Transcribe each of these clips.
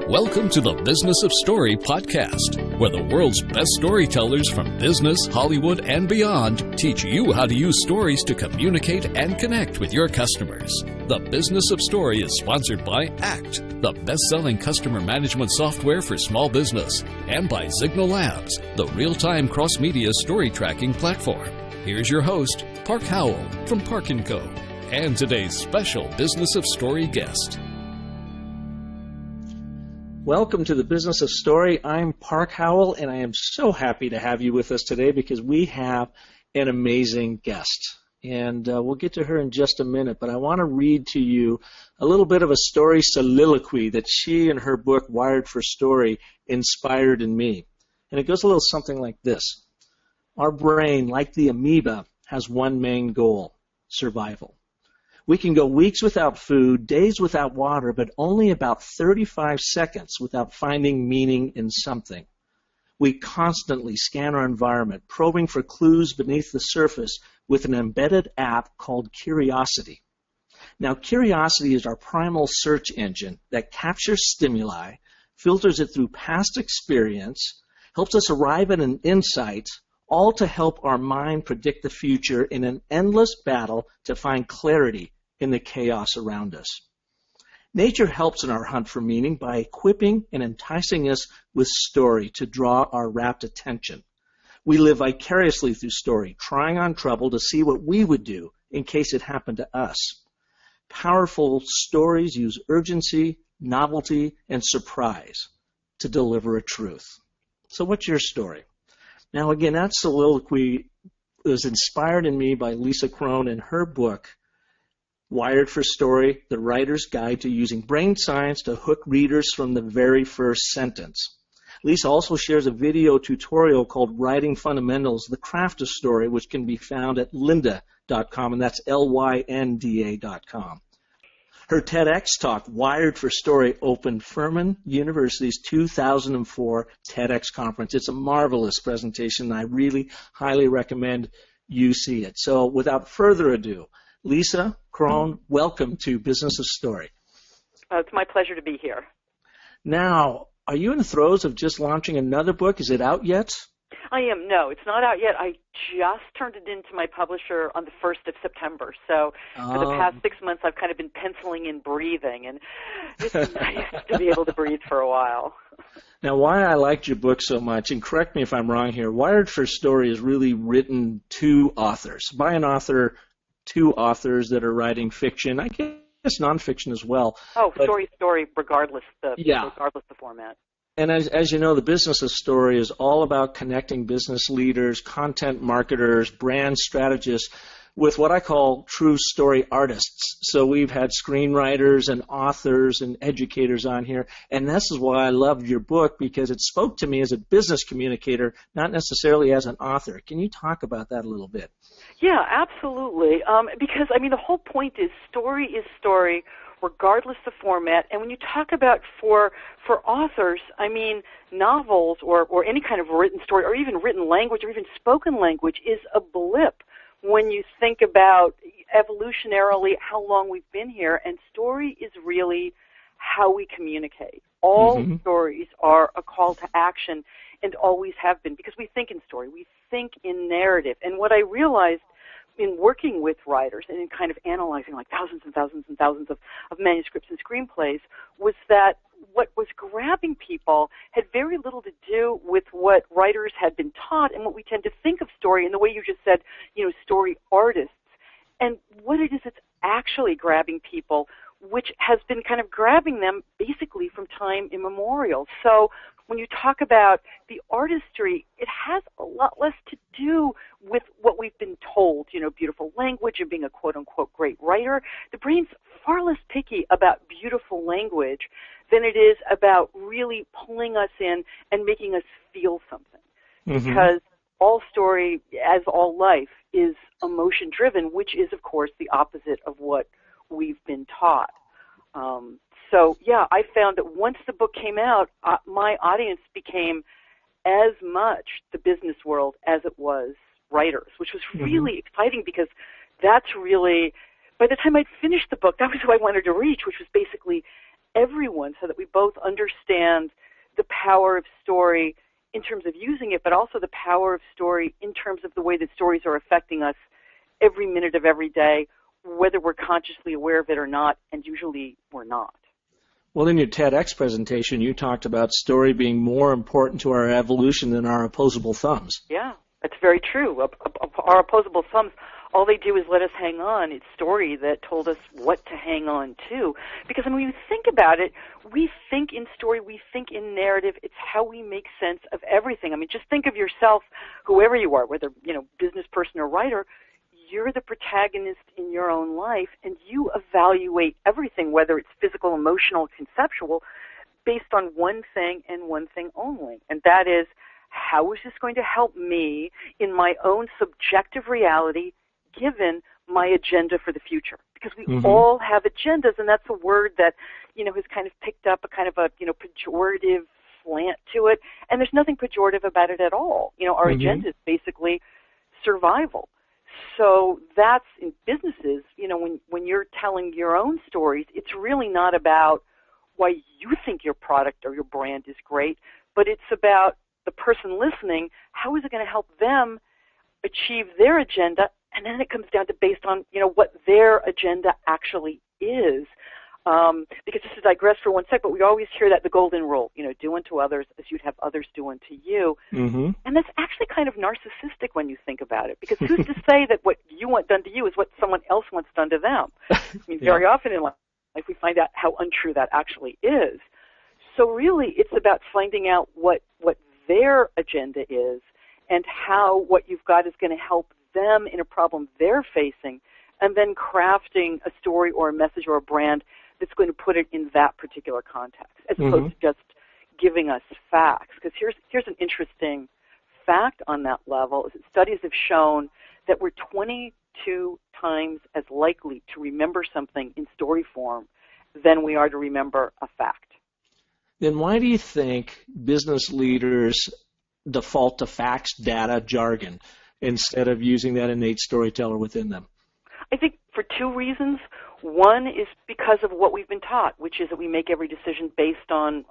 Welcome to the Business of Story podcast, where the world's best storytellers from business, Hollywood, and beyond teach you how to use stories to communicate and connect with your customers. The Business of Story is sponsored by ACT, the best-selling customer management software for small business, and by Signal Labs, the real-time cross-media story tracking platform. Here's your host, Park Howell from Park & Co., and today's special Business of Story guest. Welcome to the Business of Story. I'm Park Howell, and I am so happy to have you with us today because we have an amazing guest. And we'll get to her in just a minute, but I want to read to you a little bit of a story soliloquy that she and her book, Wired for Story, inspired in me. And it goes a little something like this. Our brain, like the amoeba, has one main goal, survival. We can go weeks without food, days without water, but only about 35 seconds without finding meaning in something. We constantly scan our environment, probing for clues beneath the surface with an embedded app called Curiosity. Now, Curiosity is our primal search engine that captures stimuli, filters it through past experience, helps us arrive at an insight, all to help our mind predict the future in an endless battle to find clarity in the chaos around us. Nature helps in our hunt for meaning by equipping and enticing us with story to draw our rapt attention. We live vicariously through story, trying on trouble to see what we would do in case it happened to us. Powerful stories use urgency, novelty, and surprise to deliver a truth. So what's your story? Now again, that soliloquy was inspired in me by Lisa Cron in her book, Wired for Story, The Writer's Guide to Using Brain Science to Hook Readers from the Very First Sentence. Lisa also shares a video tutorial called Writing Fundamentals, The Craft of Story, which can be found at lynda.com, and that's lynda.com. Her TEDx talk, Wired for Story, opened Furman University's 2004 TEDx conference. It's a marvelous presentation, and I really highly recommend you see it. So without further ado, Lisa Cron, welcome to Business of Story. It's my pleasure to be here. Now, are you in the throes of just launching another book? Is it out yet? I am. No, it's not out yet. I just turned it into my publisher on the 1st of September. So for the past 6 months, I've kind of been penciling in breathing, and it's nice to be able to breathe for a while. Now, why I liked your book so much, and correct me if I'm wrong here, Wired for Story is really written to authors, by an author, to authors that are writing fiction, I guess nonfiction as well. Oh, story, regardless the format. And as you know, the Business of Story is all about connecting business leaders, content marketers, brand strategists with what I call true story artists. So we've had screenwriters and authors and educators on here, and this is why I loved your book, because it spoke to me as a business communicator, not necessarily as an author. Can you talk about that a little bit? Yeah, absolutely. Because, I mean, the whole point is story regardless of format. And when you talk about for authors, I mean, novels or any kind of written story or even written language or even spoken language is a blip when you think about evolutionarily how long we've been here. And story is really how we communicate. All stories are a call to action and always have been, because we think in story, we think in narrative. And what I realized in working with writers and in kind of analyzing like thousands and thousands and thousands of manuscripts and screenplays was that what was grabbing people had very little to do with what writers had been taught and what we tend to think of story in the way you just said, story artists. And what it is, it's actually grabbing people, which has been kind of grabbing them basically from time immemorial. So when you talk about the artistry, it has a lot less to do with what we've been told, beautiful language and being a quote-unquote great writer. The brain's far less picky about beautiful language than it is about really pulling us in and making us feel something. Because all story, as all life, is emotion-driven, which is, of course, the opposite of what we've been taught. So, yeah, I found that once the book came out, my audience became as much the business world as it was writers, which was really exciting because that's really, by the time I'd finished the book, that was who I wanted to reach, which was basically everyone so that we both understand the power of story in terms of using it, but also the power of story in terms of the way that stories are affecting us every minute of every day, whether we're consciously aware of it or not, and usually we're not. Well, in your TEDx presentation, you talked about story being more important to our evolution than our opposable thumbs. Yeah, that's very true. Our opposable thumbs, all they do is let us hang on. It's story that told us what to hang on to. Because when you think about it, we think in story, we think in narrative. It's how we make sense of everything. I mean, just think of yourself, whoever you are, whether, business person or writer, you're the protagonist in your own life, and you evaluate everything, whether it's physical, emotional, conceptual, based on one thing and one thing only. And that is, how is this going to help me in my own subjective reality given my agenda for the future? Because we all have agendas, and that's a word that, has kind of picked up a kind of a, pejorative slant to it, and there's nothing pejorative about it at all. Our agenda is basically survival. So that's in businesses, when you're telling your own stories, it's really not about why you think your product or your brand is great, but it's about the person listening, how is it going to help them achieve their agenda? And then it comes down to based on, what their agenda actually is. Because just to digress for one sec, but we always hear that the golden rule, do unto others as you'd have others do unto you. And that's actually kind of narcissistic when you think about it, because who's to say that what you want done to you is what someone else wants done to them? I mean, very often in life we find out how untrue that actually is. So really it's about finding out what their agenda is and how what you've got is going to help them in a problem they're facing, and then crafting a story or a message or a brand that's going to put it in that particular context, as opposed to just giving us facts. Because here's an interesting fact on that level, is that studies have shown that we're 22 times as likely to remember something in story form than we are to remember a fact. Then why do you think business leaders default to facts, data, jargon, instead of using that innate storyteller within them? I think for two reasons. One is because of what we've been taught, which is that we make every decision based on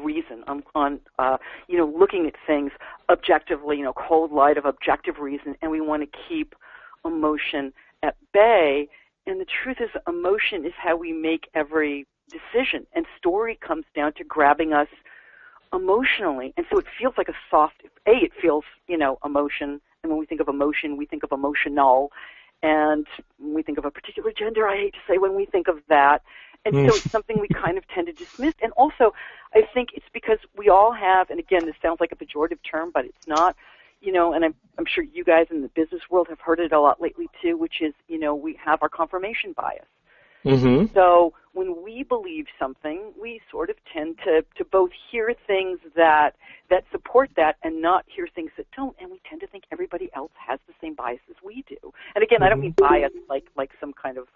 reason, on looking at things objectively, cold light of objective reason, and we want to keep emotion at bay. And the truth is, emotion is how we make every decision, and story comes down to grabbing us emotionally. And so it feels like a soft, it feels, emotion, and when we think of emotion, we think of emotional. And when we think of a particular gender, I hate to say when we think of that. And so it's something we kind of tend to dismiss. And also, I think it's because we all have, and again, this sounds like a pejorative term, but it's not, and I'm sure you guys in the business world have heard it a lot lately too, which is, we have our confirmation bias. So when we believe something, we sort of tend to both hear things that support that and not hear things that don't, and we tend to think everybody else has the same bias as we do. And again, I don't mean bias like some kind of,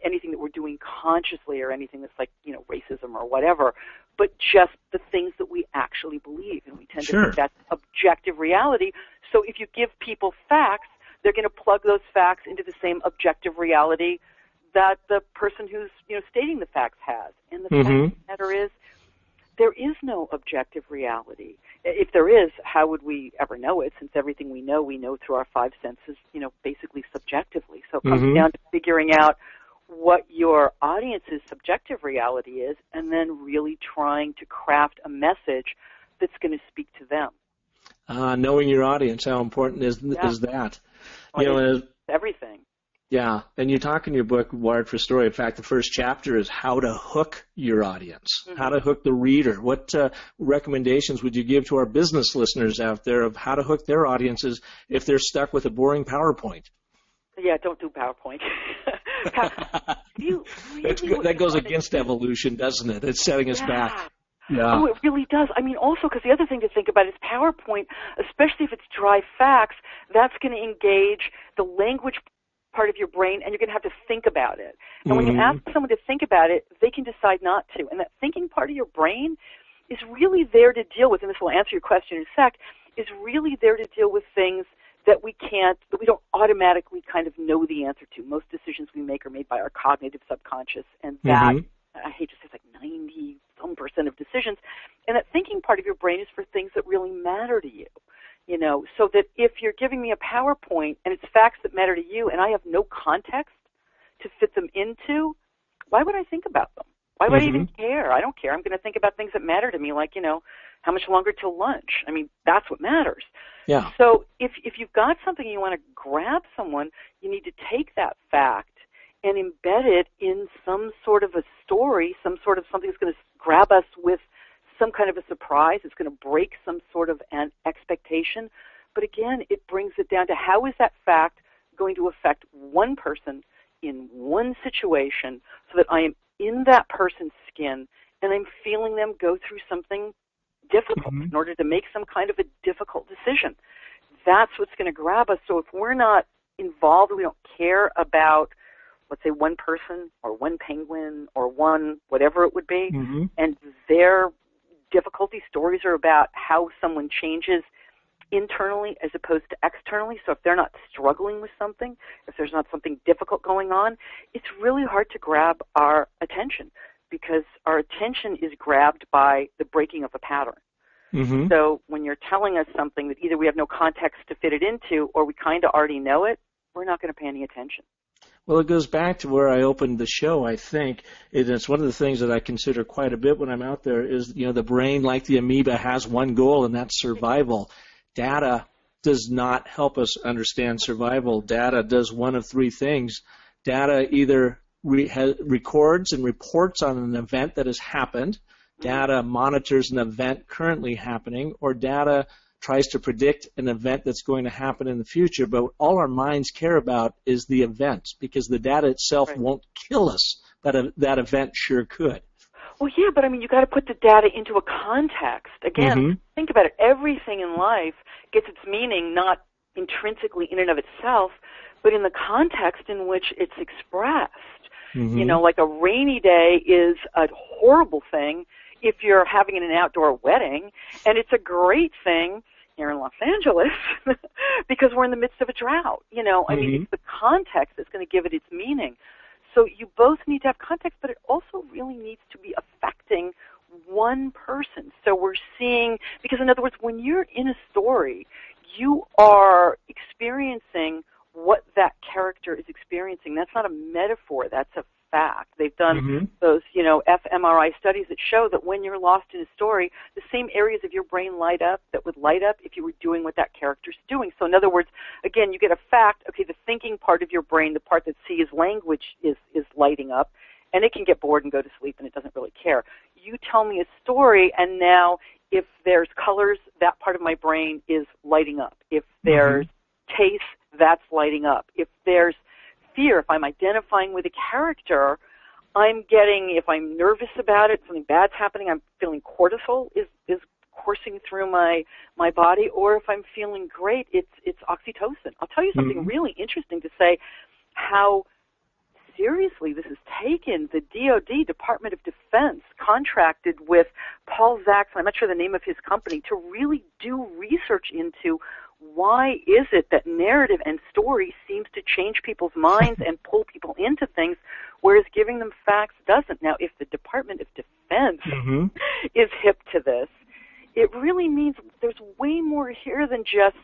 anything that we're doing consciously or anything that's like, racism or whatever, but just the things that we actually believe, and we tend to think that's objective reality. So if you give people facts, they're going to plug those facts into the same objective reality that the person who's stating the facts has. And the fact of the matter is, there is no objective reality. If there is, how would we ever know it, since everything we know through our five senses, basically subjectively. So it comes down to figuring out what your audience's subjective reality is, and then really trying to craft a message that's going to speak to them. Knowing your audience, how important is that? Everything. Yeah, and you talk in your book, Wired for Story. In fact, the first chapter is how to hook your audience, how to hook the reader. What recommendations would you give to our business listeners out there of how to hook their audiences if they're stuck with a boring PowerPoint? Yeah, don't do PowerPoint. That goes against evolution, doesn't it? It's setting us back. Yeah. Oh, it really does. I mean, also, because the other thing to think about is PowerPoint, especially if it's dry facts, that's going to engage the language part of your brain, and you're going to have to think about it. And when you ask someone to think about it, they can decide not to. And that thinking part of your brain is really there to deal with, and this will answer your question in a sec, is really there to deal with things that we don't automatically kind of know the answer to. Most decisions we make are made by our cognitive subconscious, and that, I hate to say, it's like 90% of decisions. And that thinking part of your brain is for things that really matter to you. So that if you're giving me a PowerPoint and it's facts that matter to you and I have no context to fit them into, why would I think about them? Why would I even care? I don't care. I'm going to think about things that matter to me, like, how much longer till lunch? I mean, that's what matters. Yeah. So if you've got something you want to grab someone, you need to take that fact and embed it in some sort of a story, some sort of something that's going to grab us with some kind of a surprise. It's going to break some sort of an expectation. But again, it brings it down to how is that fact going to affect one person in one situation so that I am in that person's skin and I'm feeling them go through something difficult in order to make some kind of a difficult decision. That's what's going to grab us. So if we're not involved, we don't care about, let's say, one person or one penguin or one whatever it would be, and their difficulty stories are about how someone changes internally as opposed to externally. So if they're not struggling with something, if there's not something difficult going on, it's really hard to grab our attention because our attention is grabbed by the breaking of a pattern. So when you're telling us something that either we have no context to fit it into or we kind of already know it, we're not going to pay any attention. Well, it goes back to where I opened the show, I think. It's one of the things that I consider quite a bit when I'm out there is, the brain, like the amoeba, has one goal, and that's survival. Data does not help us understand survival. Data does one of three things. Data either records and reports on an event that has happened, data monitors an event currently happening, or data tries to predict an event that's going to happen in the future. But all our minds care about is the event, because the data itself won't kill us, but that event sure could. Well, yeah, but I mean, you got to put the data into a context. Again, think about it. Everything in life gets its meaning not intrinsically in and of itself, but in the context in which it's expressed. Like a rainy day is a horrible thing if you're having an outdoor wedding, and it's a great thing here in Los Angeles because we're in the midst of a drought. I mean, it's the context that's going to give it its meaning. So you both need to have context, but it also really needs to be affecting one person. So we're seeing, because in other words, when you're in a story, you are experiencing what that character is experiencing. That's not a metaphor, that's a fact. They've done those, fMRI studies that show that when you're lost in a story, the same areas of your brain light up that would light up if you were doing what that character's doing. So in other words, again, you get a fact, okay, the thinking part of your brain, the part that sees language is lighting up, and it can get bored and go to sleep and it doesn't really care. You tell me a story, and now if there's colors, that part of my brain is lighting up. If there's taste, that's lighting up. If there's fear, if I'm identifying with a character, I'm getting, if I'm nervous about it, something bad's happening, I'm feeling cortisol is coursing through my body, or if I'm feeling great, it's oxytocin. I'll tell you something really interesting to say how seriously this is taken. The DoD, Department of Defense, contracted with Paul Zaks, I'm not sure the name of his company, to really do research into why is it that narrative and story seems to change people's minds and pull people into things, whereas giving them facts doesn't. Now, if the Department of Defense is hip to this, it really means there's way more here than just,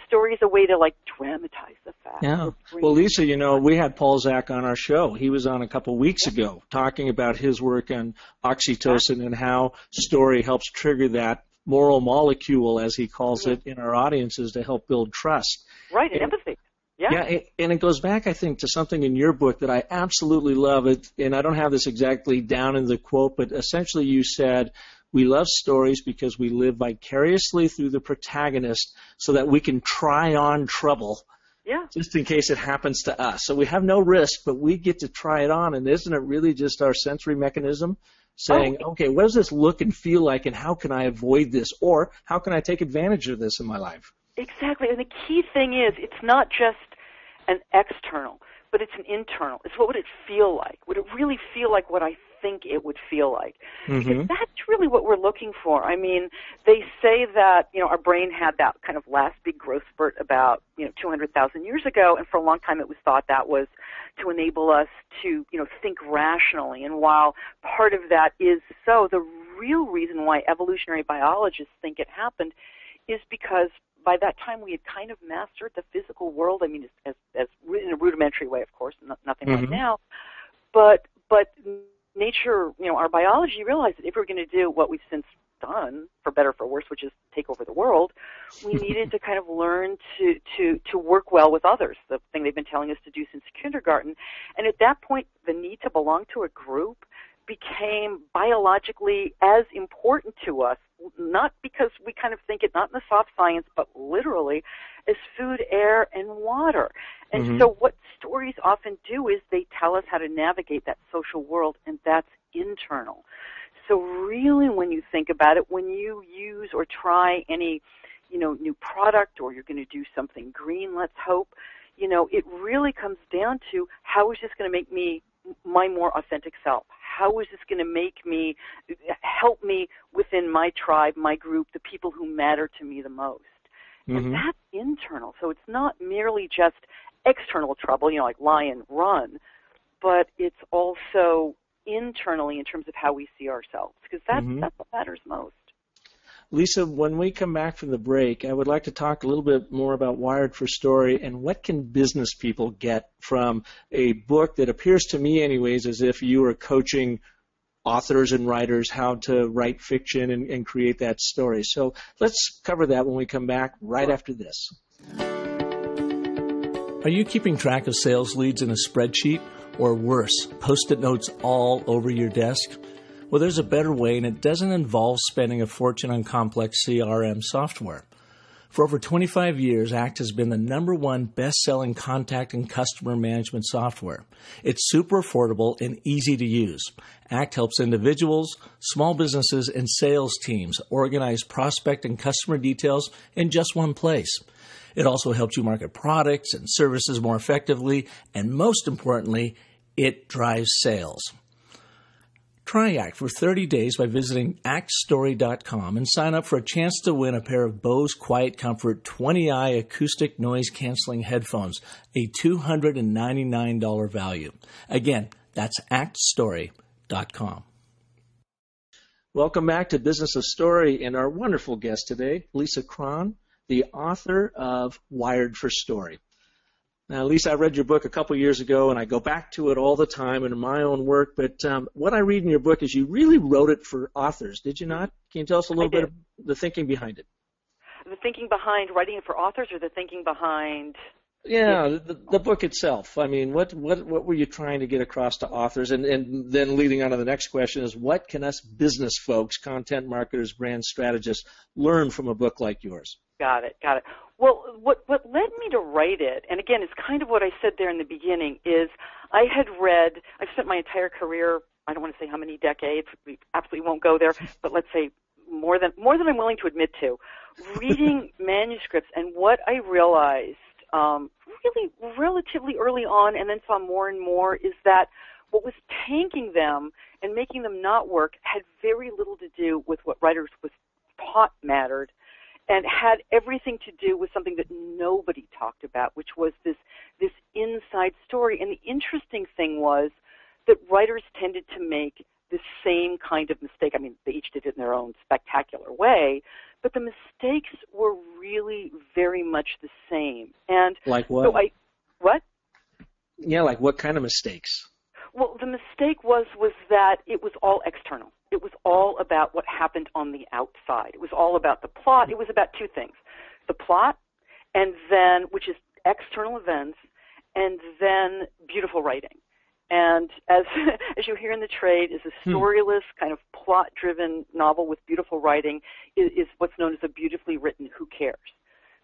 story is a way to, dramatize the facts. Yeah. Well, Lisa, we had Paul Zak on our show. He was on a couple weeks ago talking about his work on oxytocin and how story helps trigger that moral molecule, as he calls it, in our audiences to help build trust. Right, and empathy. Yeah, and it goes back, I think, to something in your book that I absolutely love. And I don't have this exactly down in the quote, but essentially you said, we love stories because we live vicariously through the protagonist so that we can try on trouble just in case it happens to us. So we have no risk, but we get to try it on. And isn't it really just our sensory mechanism saying, okay, what does this look and feel like, and how can I avoid this, or how can I take advantage of this in my life? Exactly, and the key thing is it's not just an external, but it's an internal. It's what would it feel like? Would it really feel like what I think it would feel like. Mm-hmm. Because that's really what we're looking for. I mean, they say that, our brain had that kind of last big growth spurt about, 200,000 years ago, and for a long time it was thought that was to enable us to, think rationally. And while part of that is so, the real reason why evolutionary biologists think it happened is because by that time we had kind of mastered the physical world. I mean, as in a rudimentary way, of course, nothing like now. But nature, our biology realized that if we were going to do what we've since done, for better or for worse, which is take over the world, we needed to kind of learn to work well with others, the thing they've been telling us to do since kindergarten. And at that point, the need to belong to a group became biologically as important to us, not because we kind of think it, not in the soft science, but literally, as food, air, and water. And so what stories often do is they tell us how to navigate that social world, and that's internal. So really, when you think about it, when you use or try any, new product, or you're going to do something green, let's hope, it really comes down to, how is this going to make me my more authentic self? How is this going to help me within my tribe, my group, the people who matter to me the most? And that's internal. So it's not merely just external trouble, like lie and run, but it's also internally in terms of how we see ourselves, because that's what matters most. Lisa, when we come back from the break, I would like to talk a little bit more about Wired for Story and what can business people get from a book that appears to me anyways as if you are coaching authors and writers how to write fiction and create that story. So let's cover that when we come back right after this. Are you keeping track of sales leads in a spreadsheet, or worse, Post-it notes all over your desk? Well, there's a better way, and it doesn't involve spending a fortune on complex CRM software. For over 25 years, ACT has been the #1 best-selling contact and customer management software. It's super affordable and easy to use. ACT helps individuals, small businesses, and sales teams organize prospect and customer details in just one place. It also helps you market products and services more effectively, and most importantly, it drives sales. Try ACT for 30 days by visiting actstory.com and sign up for a chance to win a pair of Bose Quiet Comfort 20i acoustic noise canceling headphones, a $299 value. Again, that's actstory.com. Welcome back to Business of Story and our wonderful guest today, Lisa Cron, the author of Wired for Story. Now, Lisa, I read your book a couple years ago, and I go back to it all the time in my own work, but what I read in your book is you really wrote it for authors, did you not? Can you tell us a little bit of the thinking behind it? The thinking behind writing it for authors, or the thinking behind... Yeah, the book itself. I mean, what were you trying to get across to authors? And then leading on to the next question is, what can us business folks, content marketers, brand strategists, learn from a book like yours? Got it. Well, what led me to write it, and again, it's kind of what I said there in the beginning, is I've spent my entire career, I don't want to say how many decades, we absolutely won't go there, but let's say more than I'm willing to admit to, reading manuscripts. And what I realized really relatively early on, and then saw more and more, is that what was tanking them and making them not work had very little to do with what writers was taught mattered, and had everything to do with something that nobody talked about, which was this inside story. And the interesting thing was that writers tended to make the same kind of mistake. I mean, they each did it in their own spectacular way, but the mistakes were really very much the same. And like what? So what? Yeah, like what kind of mistakes? Well, the mistake was that it was all external. It was all about what happened on the outside. It was all about the plot. It was about two things: the plot, and then, which is external events, and then beautiful writing. And as you hear in the trade, is a storyless, kind of plot-driven novel with beautiful writing is what's known as a beautifully written who cares.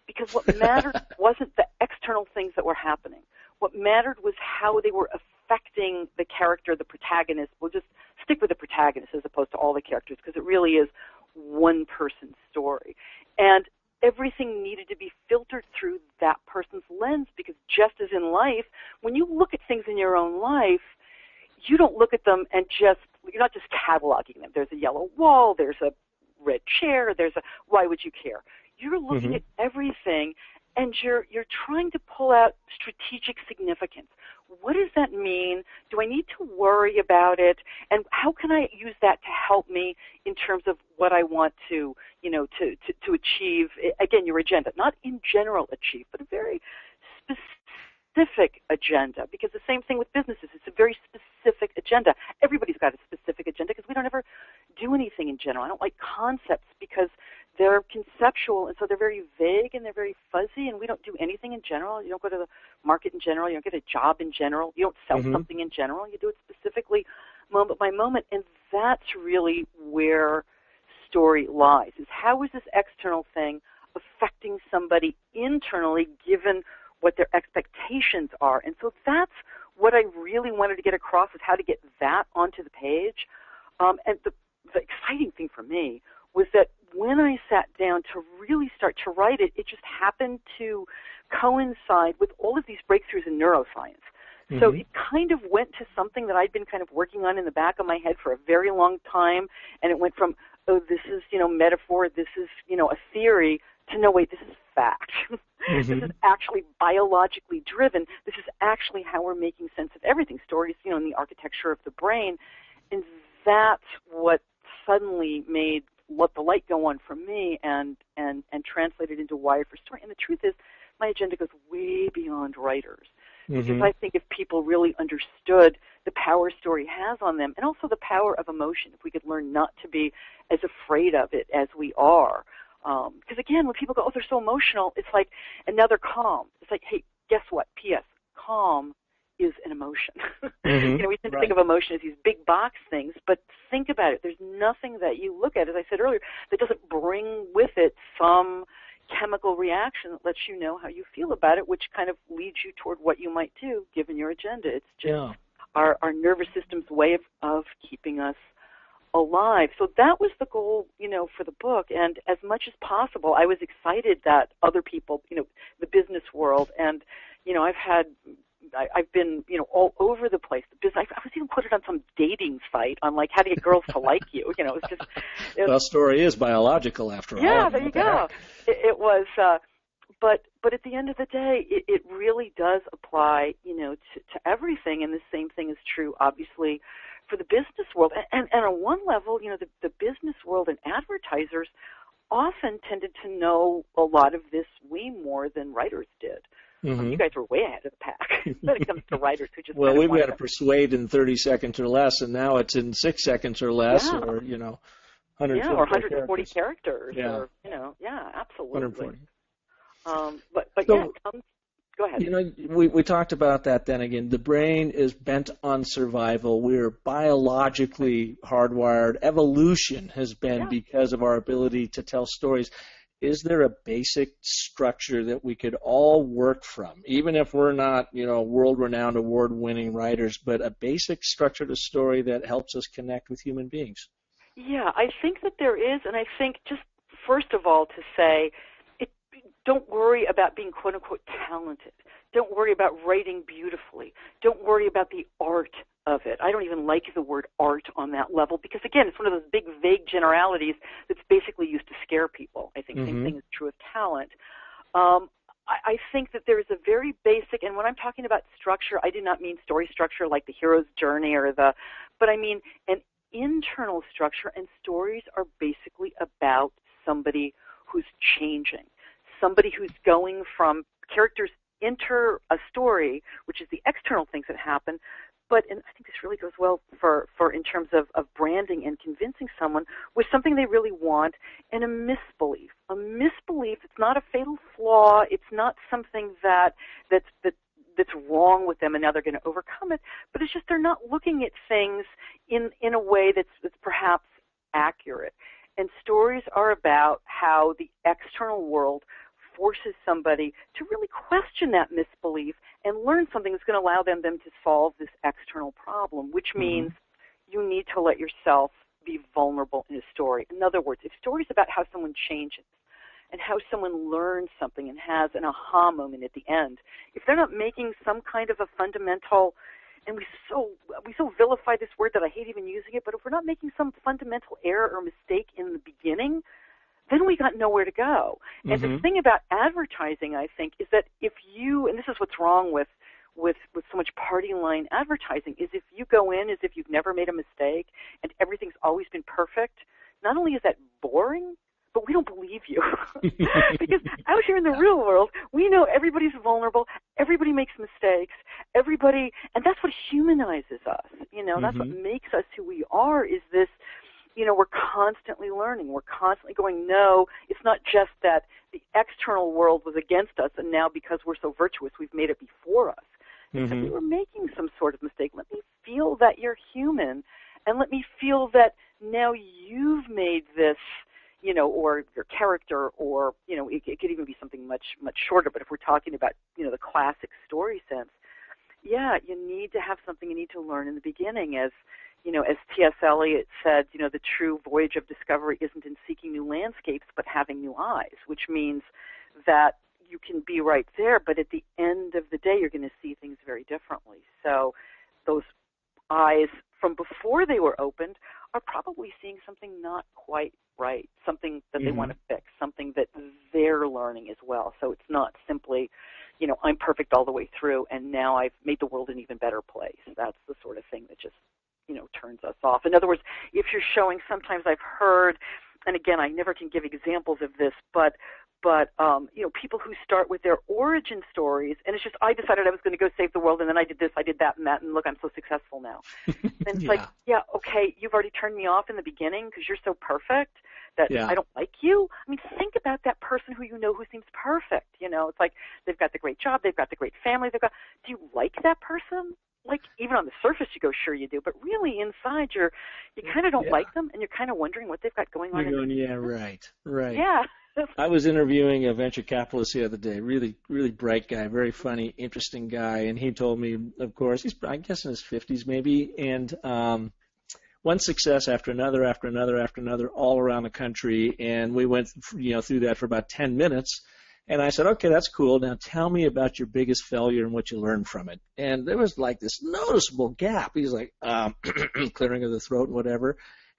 Because what mattered wasn't the external things that were happening. What mattered was how they were affecting the character, the protagonist. We'll just stick with the protagonist as opposed to all the characters, because it really is one person's story. And everything needed to be filtered through that person's lens, because just as in life, when you look at things in your own life, you don't look at them and just you're not just cataloging them. There's a yellow wall, there's a red chair, why would you care? You're looking at everything, and you're trying to pull out strategic significance. What does that mean? Do I need to worry about it? And how can I use that to help me in terms of what I want to, to achieve? Again, your agenda, not in general achieve, but a very specific agenda. Because the same thing with businesses, it's a very specific agenda. Everybody's got a specific agenda because we don't ever do anything in general. I don't like concepts because they're conceptual, and so they're very vague and they're very fuzzy, and we don't do anything in general. You don't go to the market in general. You don't get a job in general. You don't sell something in general. You do it specifically moment by moment, and that's really where story lies, is how is this external thing affecting somebody internally given what their expectations are. And so that's what I really wanted to get across, is how to get that onto the page. And the exciting thing for me was that when I sat down to really start to write it, it just happened to coincide with all of these breakthroughs in neuroscience. So it kind of went to something that I'd been kind of working on in the back of my head for a very long time, and it went from, oh, this is, metaphor, this is, a theory, to no, wait, this is fact. This is actually biologically driven. This is actually how we're making sense of everything. Stories, in the architecture of the brain. And that's what suddenly made let the light go on for me and translated into Wired for Story. And the truth is, my agenda goes way beyond writers. Because I think if people really understood the power story has on them, and also the power of emotion, if we could learn not to be as afraid of it as we are. Because again, when people go, oh, they're so emotional, it's like, and now they're calm. It's like, hey, guess what? P.S. Calm is an emotion. We tend to think of emotion as these big box things, but think about it. There's nothing that you look at, as I said earlier, that doesn't bring with it some chemical reaction that lets you know how you feel about it, which kind of leads you toward what you might do given your agenda. It's just our nervous system's way of keeping us alive. So that was the goal, for the book. And as much as possible, I was excited that other people, the business world, and, I've been, all over the place. I was even put it on some dating site on, like, how to get girls to like you. It was just... The story is biological, after all. Yeah, there you go. It was... But at the end of the day, it really does apply, to everything. And the same thing is true, obviously, for the business world. And on one level, the business world and advertisers often tended to know a lot of this way more than writers did. You guys were way ahead of the pack when it comes to writers who just we've got to persuade in 30 seconds or less, and now it's in 6 seconds or less, or 140 or 140 characters, or absolutely. 140. Go ahead. We talked about that then again. The brain is bent on survival. We're biologically hardwired. Evolution has been because of our ability to tell stories. Is there a basic structure that we could all work from, even if we're not, world-renowned, award-winning writers, but a basic structure to story that helps us connect with human beings? Yeah, I think that there is, and I think just first of all to say, don't worry about being quote-unquote talented. Don't worry about writing beautifully. Don't worry about the art of it. I don't even like the word art on that level because, again, it's one of those big, vague generalities that's basically used to scare people. I think the same thing is true of talent. I think that there is a very basic, and when I'm talking about structure, I do not mean story structure like the hero's journey but I mean an internal structure, and stories are basically about somebody who's changing, somebody who's going from characters enter a story, which is the external things that happen, and I think this really goes well for in terms of branding and convincing someone with something they really want, and a misbelief. A misbelief, it's not a fatal flaw, it's not something that's wrong with them and now they're going to overcome it, but it's just they're not looking at things in a way that's perhaps accurate. And stories are about how the external world forces somebody to really question that misbelief and learn something that's going to allow them to solve this external problem, which means you need to let yourself be vulnerable in a story. In other words, if stories about how someone changes and how someone learns something and has an aha moment at the end, if they're not making some kind of a fundamental and we so vilify this word that I hate even using it, but if we're not making some fundamental error or mistake in the beginning, then we got nowhere to go. And the thing about advertising, I think, is that if you, and this is what's wrong with so much party line advertising, is if you go in as if you've never made a mistake and everything's always been perfect, not only is that boring, but we don't believe you. Because out here in the real world, we know everybody's vulnerable, everybody makes mistakes, and that's what humanizes us. That's what makes us who we are, is this, we're constantly learning. We're constantly going, no, it's not just that the external world was against us, and now because we're so virtuous, we've made it before us. It's that we were making some sort of mistake. Let me feel that you're human, and let me feel that now you've made this, or your character, or, it could even be something much, much shorter, but if we're talking about, the classic story sense, yeah, you need to have something you need to learn in the beginning. As T.S. Eliot said, the true voyage of discovery isn't in seeking new landscapes, but having new eyes, which means that you can be right there, but at the end of the day, you're going to see things very differently. So those eyes from before they were opened are probably seeing something not quite right, something that they want to fix, something that they're learning as well. So it's not simply, I'm perfect all the way through, and now I've made the world an even better place. That's the sort of thing that just, turns us off. In other words, if you're showing, sometimes I've heard, and again, I never can give examples of this, but people who start with their origin stories, and it's just, I decided I was going to go save the world, and then I did this, I did that, and that, and look, I'm so successful now. And it's like, yeah, okay, you've already turned me off in the beginning because you're so perfect that I don't like you. I mean, think about that person who who seems perfect. It's like they've got the great job, they've got the great family, do you like that person? Like, even on the surface, you go, sure you do, but really inside, you kind of don't like them, and you're kind of wondering what they've got going on. You're going, right. Yeah. I was interviewing a venture capitalist the other day, really, really bright guy, very funny, interesting guy, and he told me, of course, he's, I guess, in his 50s maybe, and one success after another, all around the country, and we went, through that for about 10 minutes. And I said, okay, that's cool. Now tell me about your biggest failure and what you learned from it. And there was like this noticeable gap. He's like, clearing of the throat and whatever.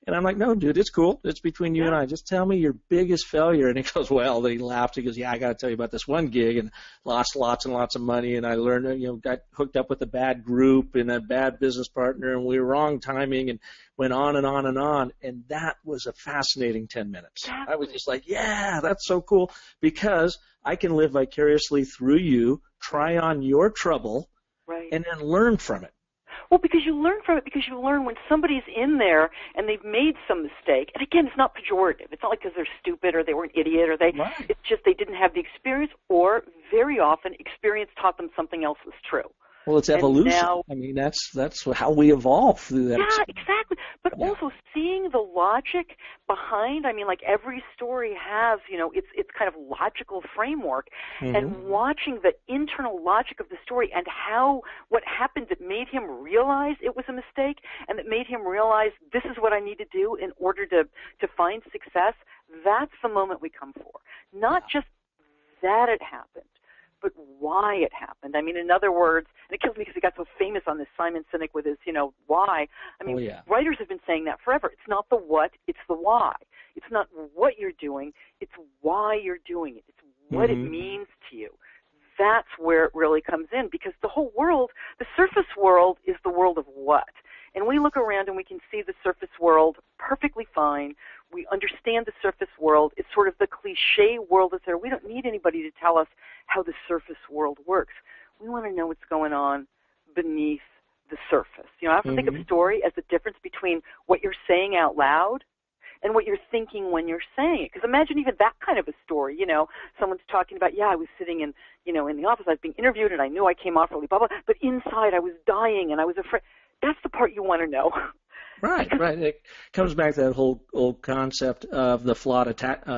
And I'm like, no, dude, it's cool. It's between you and I. Just tell me your biggest failure. And he goes, well, then he laughed. He goes, yeah, I got to tell you about this one gig, and lost lots and lots of money. And I learned, got hooked up with a bad group and a bad business partner, and we were wrong timing, and went on and on and on. And that was a fascinating 10 minutes. Exactly. I was just like, yeah, that's so cool, because I can live vicariously through you, try on your trouble, and then learn from it. Well, because you learn from it, because you learn when somebody's in there and they've made some mistake. And again, it's not pejorative. It's not like because they're stupid or they were an idiot or it's just they didn't have the experience, or very often experience taught them something else was true. Well, it's evolution. Now, I mean, that's how we evolve through that. Yeah, exactly. But also seeing the logic behind, I mean, like every story has, its kind of logical framework, and watching the internal logic of the story and what happened that made him realize it was a mistake, and that made him realize this is what I need to do in order to find success, that's the moment we come for. Not just that it happened, but why it happened. I mean, in other words, and it kills me because he got so famous on this, Simon Sinek, with his, why. I mean, writers have been saying that forever. It's not the what, it's the why. It's not what you're doing, it's why you're doing it. It's what it means to you. That's where it really comes in, because the whole world, the surface world, is the world of what. And we look around and we can see the surface world perfectly fine. We understand the surface world. It's sort of the cliche world that's there. We don't need anybody to tell us how the surface world works. We want to know what's going on beneath the surface. I often think of story as the difference between what you're saying out loud and what you're thinking when you're saying it. Because imagine even that kind of a story. Someone's talking about, I was sitting in the office, I was being interviewed, and I knew I came off really blah, blah, but inside I was dying and I was afraid. That's the part you want to know. Right. It comes back to that whole old concept of the flawed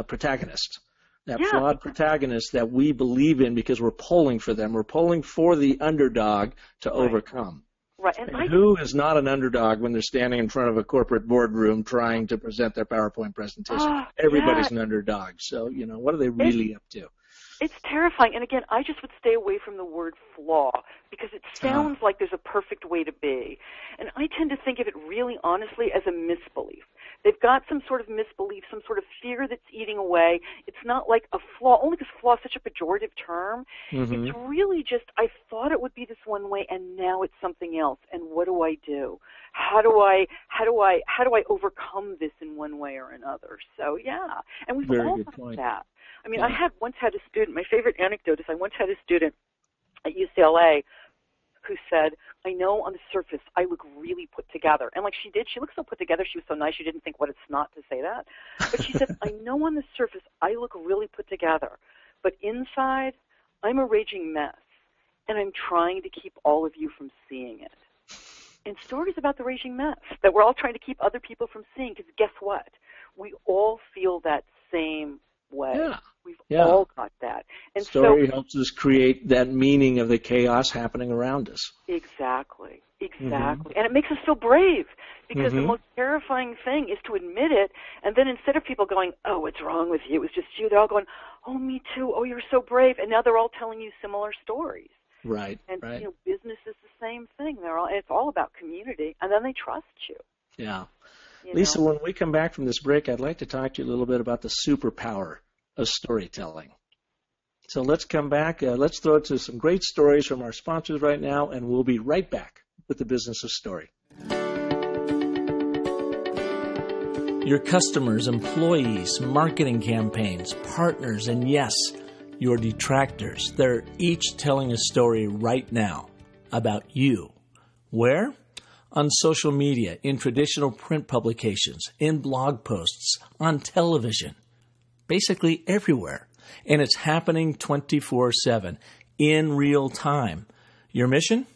protagonist. That flawed protagonist that we believe in because we're pulling for them. We're pulling for the underdog to overcome. Right. And who is not an underdog when they're standing in front of a corporate boardroom trying to present their PowerPoint presentation? Everybody's an underdog. So, what are they really up to? It's terrifying. And again, I just would stay away from the word flaw because it sounds like there's a perfect way to be. And I tend to think of it really honestly as a misbelief. They've got some sort of misbelief, some sort of fear that's eating away. It's not like a flaw, only because flaw is such a pejorative term. Mm-hmm. It's really just, I thought it would be this one way and now it's something else. And what do I do? How do I overcome this in one way or another? So yeah. And we've all done that. I mean, I once had a student, my favorite anecdote is I once had a student at UCLA who said, I know on the surface I look really put together. And like she did, she looked so put together, she was so nice, she didn't think what it's not to say that. But she said, I know on the surface I look really put together, but inside I'm a raging mess, and I'm trying to keep all of you from seeing it. And stories about the raging mess that we're all trying to keep other people from seeing, because guess what? We all feel that same way. Yeah. We've all got that. And story helps us create that meaning of the chaos happening around us. Exactly. Mm-hmm. And it makes us feel brave because the most terrifying thing is to admit it, and then instead of people going, oh, what's wrong with you? It was just you, they're all going, oh, me too. Oh, you're so brave. And now they're all telling you similar stories. Right. And business is the same thing. It's all about community, and then they trust you. Yeah. Lisa, when we come back from this break, I'd like to talk to you a little bit about the superpower of storytelling. So let's come back. Let's throw it to some great stories from our sponsors right now, and we'll be right back with the business of story. Your customers, employees, marketing campaigns, partners, and yes, your detractors, they're each telling a story right now about you. Where? On social media, in traditional print publications, in blog posts, on television, basically everywhere. And it's happening 24/7, in real time. Your mission?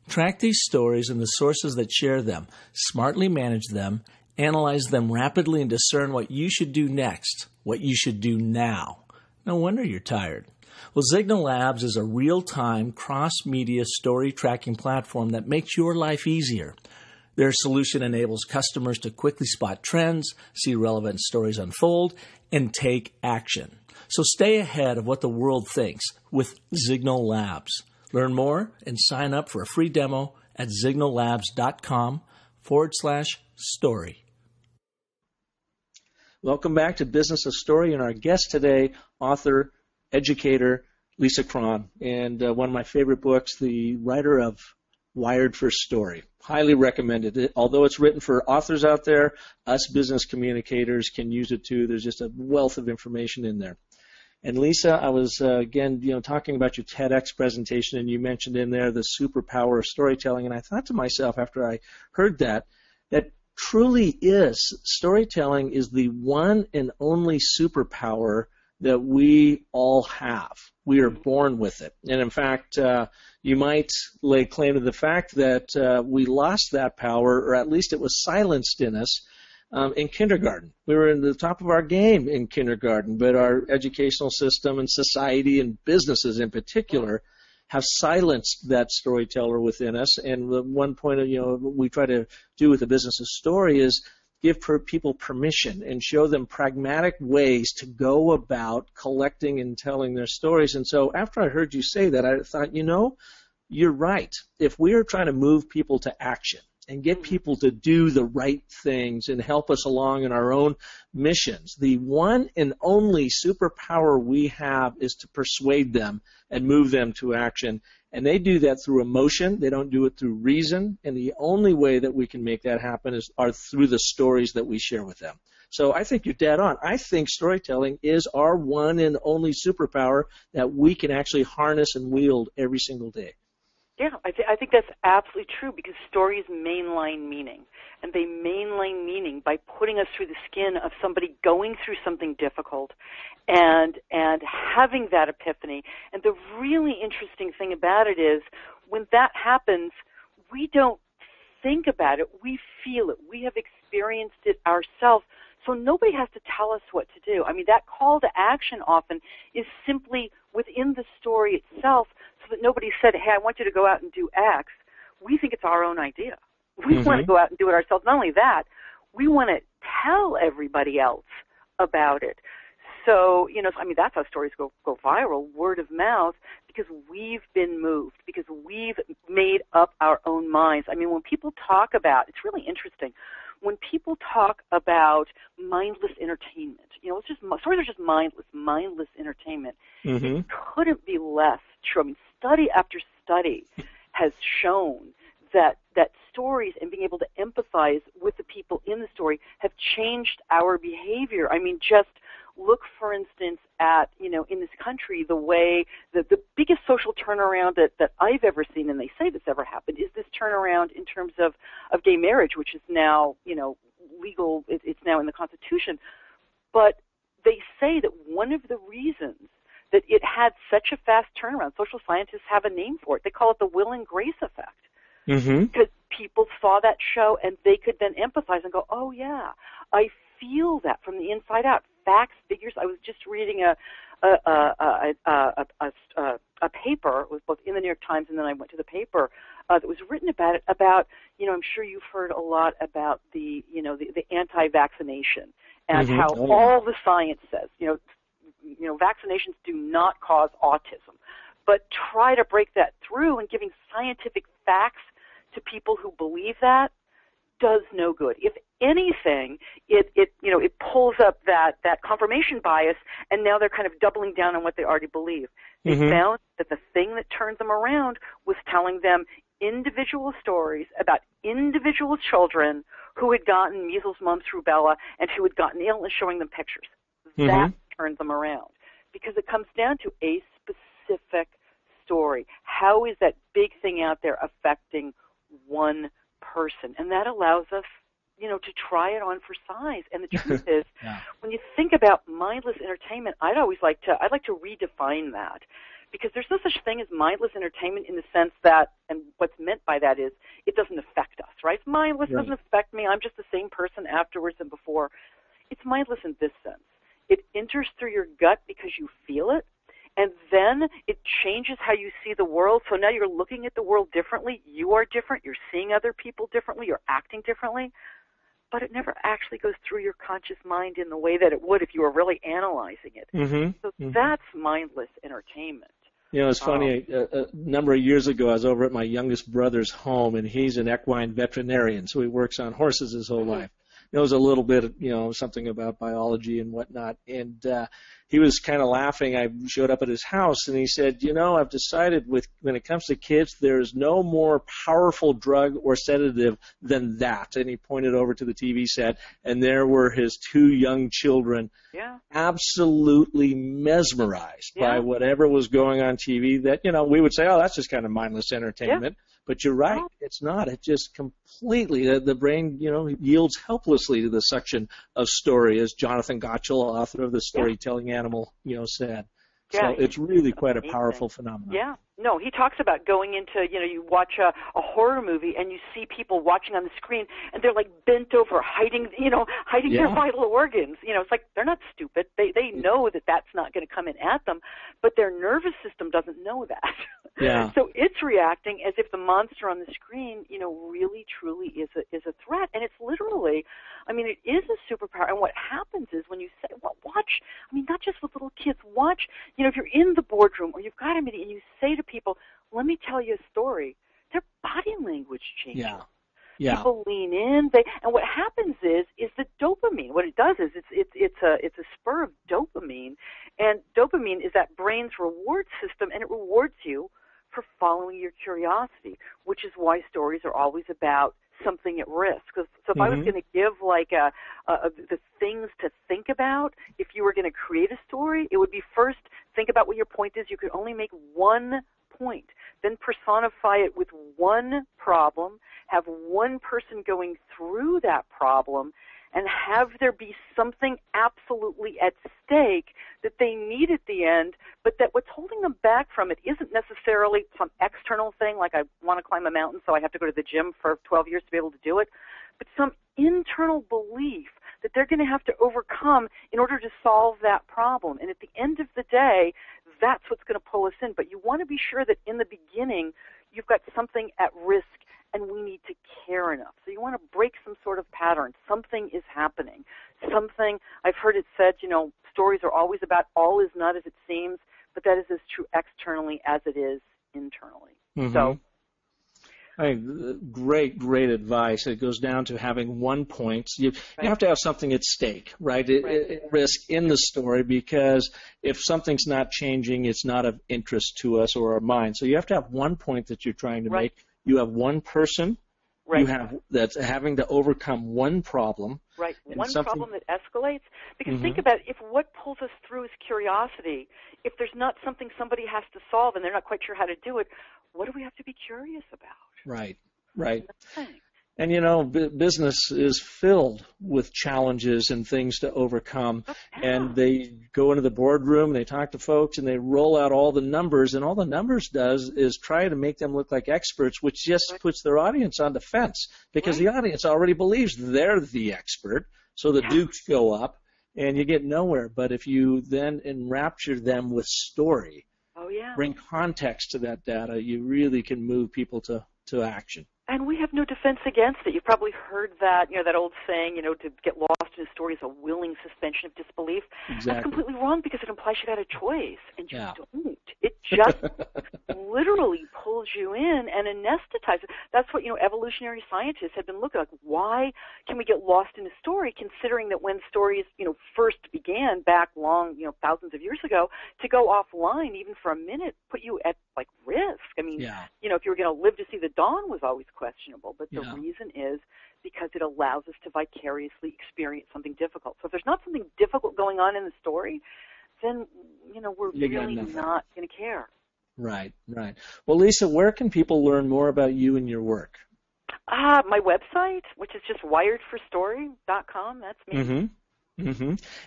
Track these stories and the sources that share them, smartly manage them, analyze them rapidly, and discern what you should do next, what you should do now. No wonder you're tired. Well, Signal Labs is a real-time, cross-media story tracking platform that makes your life easier. Their solution enables customers to quickly spot trends, see relevant stories unfold, and take action. So stay ahead of what the world thinks with Signal Labs. Learn more and sign up for a free demo at signallabs.com/story. Welcome back to Business of Story, and our guest today, author, educator, Lisa Cron, and one of my favorite books, the writer of Wired for Story. Highly recommended. Although it's written for authors out there, us business communicators can use it too. There's just a wealth of information in there. And Lisa, I was again, talking about your TEDx presentation, and you mentioned in there the superpower of storytelling. And I thought to myself after I heard that truly is storytelling is the one and only superpower that we all have. We are born with it. And in fact, you might lay claim to the fact that we lost that power, or at least it was silenced in us in kindergarten. We were in the top of our game in kindergarten, but our educational system and society and businesses in particular have silenced that storyteller within us. And the one point we try to do with the business of story is give people permission and show them pragmatic ways to go about collecting and telling their stories. And so after I heard you say that, I thought, you're right. If we are trying to move people to action and get people to do the right things and help us along in our own missions, the one and only superpower we have is to persuade them and move them to action. And they do that through emotion. They don't do it through reason. And the only way that we can make that happen are through the stories that we share with them. So I think you're dead on. I think storytelling is our one and only superpower that we can actually harness and wield every single day. Yeah, I think that's absolutely true because stories mainline meaning. And they mainline meaning by putting us through the skin of somebody going through something difficult and having that epiphany. And the really interesting thing about it is when that happens, we don't think about it. We feel it. We have experienced it ourselves. So nobody has to tell us what to do. I mean, that call to action often is simply within the story itself so that nobody said, hey, I want you to go out and do X. We think it's our own idea. We want to go out and do it ourselves. Not only that, we want to tell everybody else about it. so, I mean, that's how stories go viral, word of mouth, because we've been moved, because we've made up our own minds. I mean, when people talk about, it's really interesting, when people talk about mindless entertainment, it's just, stories are just mindless entertainment. It couldn't be less true. I mean, study after study has shown that stories and being able to empathize with the people in the story have changed our behavior. I mean, just look, for instance, at, in this country, the way the biggest social turnaround that I've ever seen, and they say this ever happened, is this turnaround in terms of gay marriage, which is now, legal. It's now in the Constitution. But they say that one of the reasons that it had such a fast turnaround, social scientists have a name for it. They call it the Will and Grace effect. Because people saw that show and they could then empathize and go, oh, yeah, I feel that from the inside out. Facts, figures. I was just reading a paper. It was both in the New York Times and then I went to the paper that was written about it. About, I'm sure you've heard a lot about the anti-vaccination and how all the science says, vaccinations do not cause autism. But try to break that through and giving scientific facts to people who believe that does no good. If anything, it pulls up that confirmation bias, and now they're kind of doubling down on what they already believe. They found that the thing that turned them around was telling them individual stories about individual children who had gotten measles, mumps, rubella, and who had gotten ill, and showing them pictures. That turned them around, because it comes down to a specific story. How is that big thing out there affecting one person? And that allows us, to try it on for size. And the truth is, when you think about mindless entertainment, I'd like to redefine that, because there's no such thing as mindless entertainment in the sense that, and what's meant by that is, it doesn't affect us, right? It's mindless, doesn't affect me. I'm just the same person afterwards and before. It's mindless in this sense. It enters through your gut because you feel it, and then it changes how you see the world. So now you're looking at the world differently. You are different. You're seeing other people differently. You're acting differently. But it never actually goes through your conscious mind in the way that it would if you were really analyzing it. So that's mindless entertainment. It's funny. A number of years ago, I was over at my youngest brother's home, and he's an equine veterinarian, so he works on horses his whole life. Knows a little bit, something about biology and whatnot. And he was kind of laughing. I showed up at his house, and he said, I've decided when it comes to kids, there's no more powerful drug or sedative than that. And he pointed over to the TV set, and there were his two young children, absolutely mesmerized by whatever was going on TV that, we would say, oh, that's just kind of mindless entertainment. But you're right, it's not. It just completely, the brain, yields helplessly to the suction of story, as Jonathan Gottschall, author of The Storytelling Animal, said. So it's really quite a powerful phenomenon. Yeah. No, he talks about going into, you watch a horror movie and you see people watching on the screen and they're like bent over, hiding their vital organs. It's like they're not stupid. They know that that's not going to come in at them, but their nervous system doesn't know that. So it's reacting as if the monster on the screen, really truly is a threat. And it's literally, it is a superpower. And what happens is when you say, watch, not just with little kids, watch, if you're in the boardroom or you've got a meeting and you say to people, let me tell you a story, their body language changes. People lean in. And what happens is the dopamine. What it does is it's a spur of dopamine, and dopamine is that brain's reward system, and it rewards you for following your curiosity, which is why stories are always about something at risk. So if I was going to give the things to think about, if you were going to create a story, it would be first think about what your point is. You could only make one point. Then personify it with one problem, have one person going through that problem, and have there be something absolutely at stake that they need at the end, but that what's holding them back from it isn't necessarily some external thing, like I want to climb a mountain so I have to go to the gym for 12 years to be able to do it, but some internal belief that they're going to have to overcome in order to solve that problem. And at the end of the day, that's what's going to pull us in. But you want to be sure that in the beginning you've got something at risk, and we need to care enough. So you want to break some sort of pattern. Something is happening. I've heard it said, stories are always about all is not as it seems, but that is as true externally as it is internally. Mm-hmm. So, great advice. It goes down to having one point. You have to have something at stake, right? At risk in the story, because if something's not changing, it's not of interest to us or our mind. So you have to have one point that you're trying to make. You have one person. You have that's having to overcome one problem. Right, one problem that escalates. Because think about it, if what pulls us through is curiosity, if there's not something somebody has to solve and they're not quite sure how to do it, what do we have to be curious about? Right. And, business is filled with challenges and things to overcome. And they go into the boardroom, they talk to folks, and they roll out all the numbers. And all the numbers does is try to make them look like experts, which just puts their audience on defense, because the audience already believes they're the expert. So the dukes go up, and you get nowhere. But if you then enrapture them with story, bring context to that data, you really can move people to action. And we have no defense against it. You've probably heard that, that old saying, to get lost in a story is a willing suspension of disbelief. Exactly. That's completely wrong, because it implies you had a choice, and you don't. It just literally pulls you in and anesthetizes. That's what, evolutionary scientists have been looking at. Why can we get lost in a story, considering that when stories, first began back long, thousands of years ago, to go offline even for a minute put you at, risk. I mean, if you were going to live to see the dawn was always questionable. But the reason is because it allows us to vicariously experience something difficult. So if there's not something difficult going on in the story, then, we're really not going to care. Right. Well, Lisa, where can people learn more about you and your work? My website, which is just wiredforstory.com. That's me.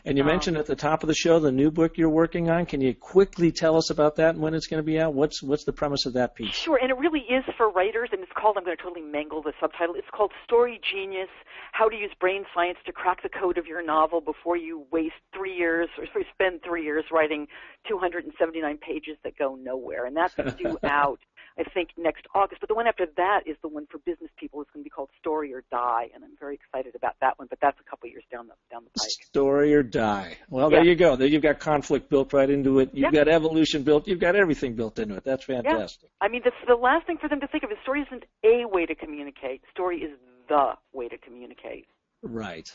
And you mentioned at the top of the show the new book you're working on. Can you quickly tell us about that and when it's going to be out? What's the premise of that piece? Sure, and it really is for writers, and it's called, I'm going to totally mangle the subtitle, it's called Story Genius, How to Use Brain Science to Crack the Code of Your Novel Before You Waste 3 years, or spend 3 years writing 279 pages that go nowhere. And that's due out, I think, next August. But the one after that is the one for business people. It's going to be called Story or Die, and I'm very excited about that one, but that's a couple years down the pike. Story or die. Well, there you go. There you've got conflict built right into it. You've got evolution built. You've got everything built into it. That's fantastic. I mean, that's the last thing for them to think of is story isn't a way to communicate. Story is the way to communicate. Right.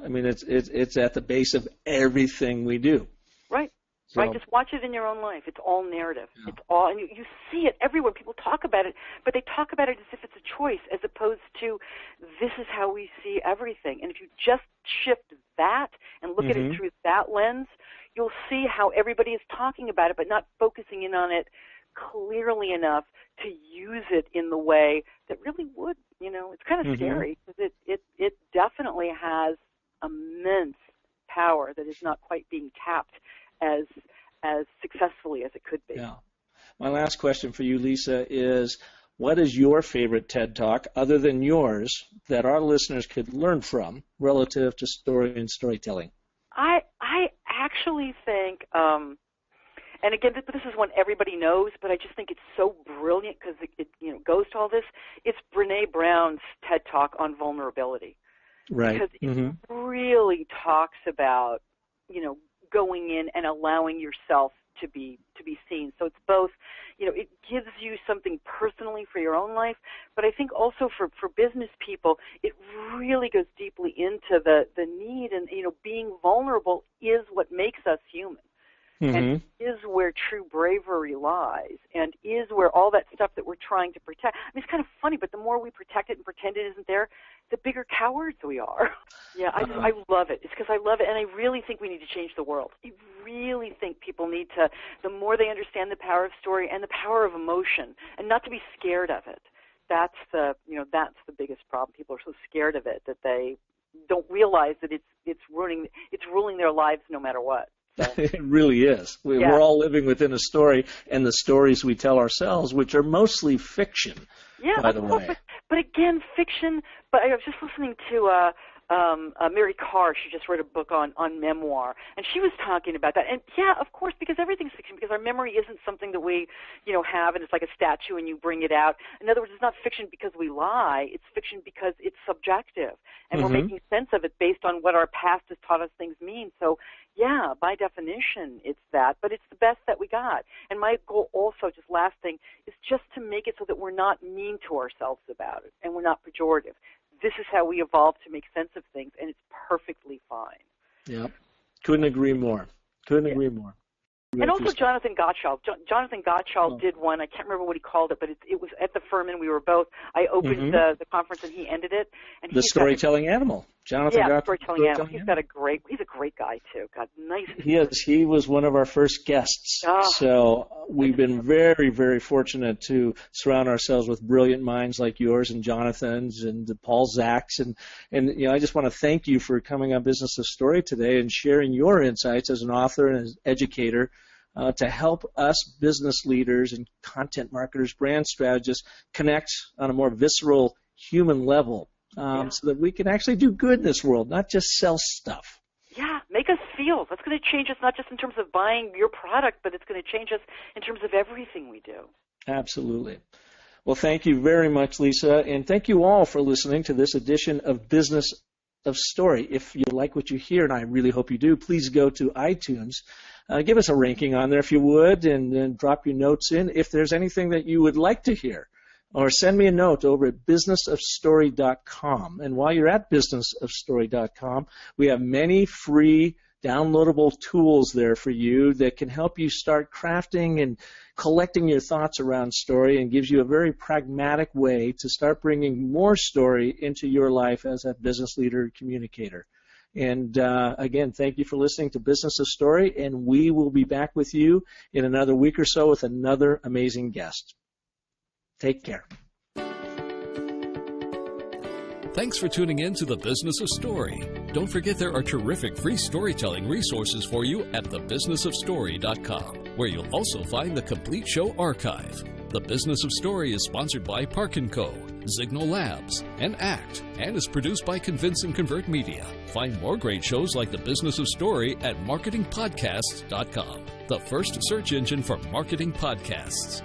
I mean, it's at the base of everything we do. Right. So, right, just watch it in your own life. It's all narrative. It's all, and you see it everywhere. People talk about it, but they talk about it as if it's a choice, as opposed to this is how we see everything. And if you just shift that and look at it through that lens, you'll see how everybody is talking about it, but not focusing in on it clearly enough to use it in the way that really would. It's kind of scary, because it definitely has immense power that is not quite being tapped as successfully as it could be. Yeah. My last question for you, Lisa, is what is your favorite TED Talk, other than yours, that our listeners could learn from relative to story and storytelling? I actually think, and again, this is one everybody knows, but I just think it's so brilliant because it goes to all this. It's Brené Brown's TED Talk on vulnerability. Right. Because it really talks about, going in and allowing yourself to be seen. So it's both, it gives you something personally for your own life, but I think also for business people, it really goes deeply into the need, and being vulnerable is what makes us human. And is where true bravery lies, and is where all that stuff that we're trying to protect. I mean, it's kind of funny, but the more we protect it and pretend it isn't there, the bigger cowards we are. Yeah, I love it. It's because I love it, and I really think we need to change the world. I really think people need to, the more they understand the power of story and the power of emotion, and not to be scared of it. That's the biggest problem. People are so scared of it that they don't realize that it's ruling their lives no matter what. It really is. We're all living within a story, and the stories we tell ourselves, which are mostly fiction, by the way. But again, fiction. But I was just listening to Mary Carr. She just wrote a book on memoir, and she was talking about that. And yeah, of course, because everything's fiction, because our memory isn't something that we, have, and it's like a statue and you bring it out. In other words, it's not fiction because we lie. It's fiction because it's subjective, and we're making sense of it based on what our past has taught us things mean. So Yeah, by definition, it's that, but it's the best that we got. And my goal also, just last thing, is just to make it so that we're not mean to ourselves about it and we're not pejorative. This is how we evolved to make sense of things, and it's perfectly fine. Yep. Couldn't agree more. Couldn't agree more. And also Jonathan Gottschall. Jonathan Gottschall did one. I can't remember what he called it, but it was at the Furman. We were both. I opened the conference and he ended it. And the storytelling animal. Jonathan Gottschall. Storytelling animal. He's a great guy too. God, nice. He was one of our first guests. So we've been very, very fortunate to surround ourselves with brilliant minds like yours and Jonathan's and Paul Zach's. And I just want to thank you for coming on Business of Story today and sharing your insights as an author and as an educator to help us business leaders and content marketers, brand strategists connect on a more visceral human level so that we can actually do good in this world, not just sell stuff. Yeah, make us feel. That's going to change us not just in terms of buying your product, but it's going to change us in terms of everything we do. Absolutely. Well, thank you very much, Lisa, and thank you all for listening to this edition of Business of Story. If you like what you hear, and I really hope you do, please go to iTunes. Give us a ranking on there if you would, and then drop your notes in if there's anything that you would like to hear. Or send me a note over at businessofstory.com. And while you're at businessofstory.com, we have many free downloadable tools there for you that can help you start crafting and collecting your thoughts around story and gives you a very pragmatic way to start bringing more story into your life as a business leader communicator. And again, thank you for listening to Business of Story, and we will be back with you in another week or so with another amazing guest. Take care. Thanks for tuning in to The Business of Story. Don't forget there are terrific free storytelling resources for you at thebusinessofstory.com, where you'll also find the complete show archive. The Business of Story is sponsored by Park & Co., Signal Labs, and ACT, and is produced by Convince and Convert Media. Find more great shows like The Business of Story at marketingpodcasts.com, the first search engine for marketing podcasts.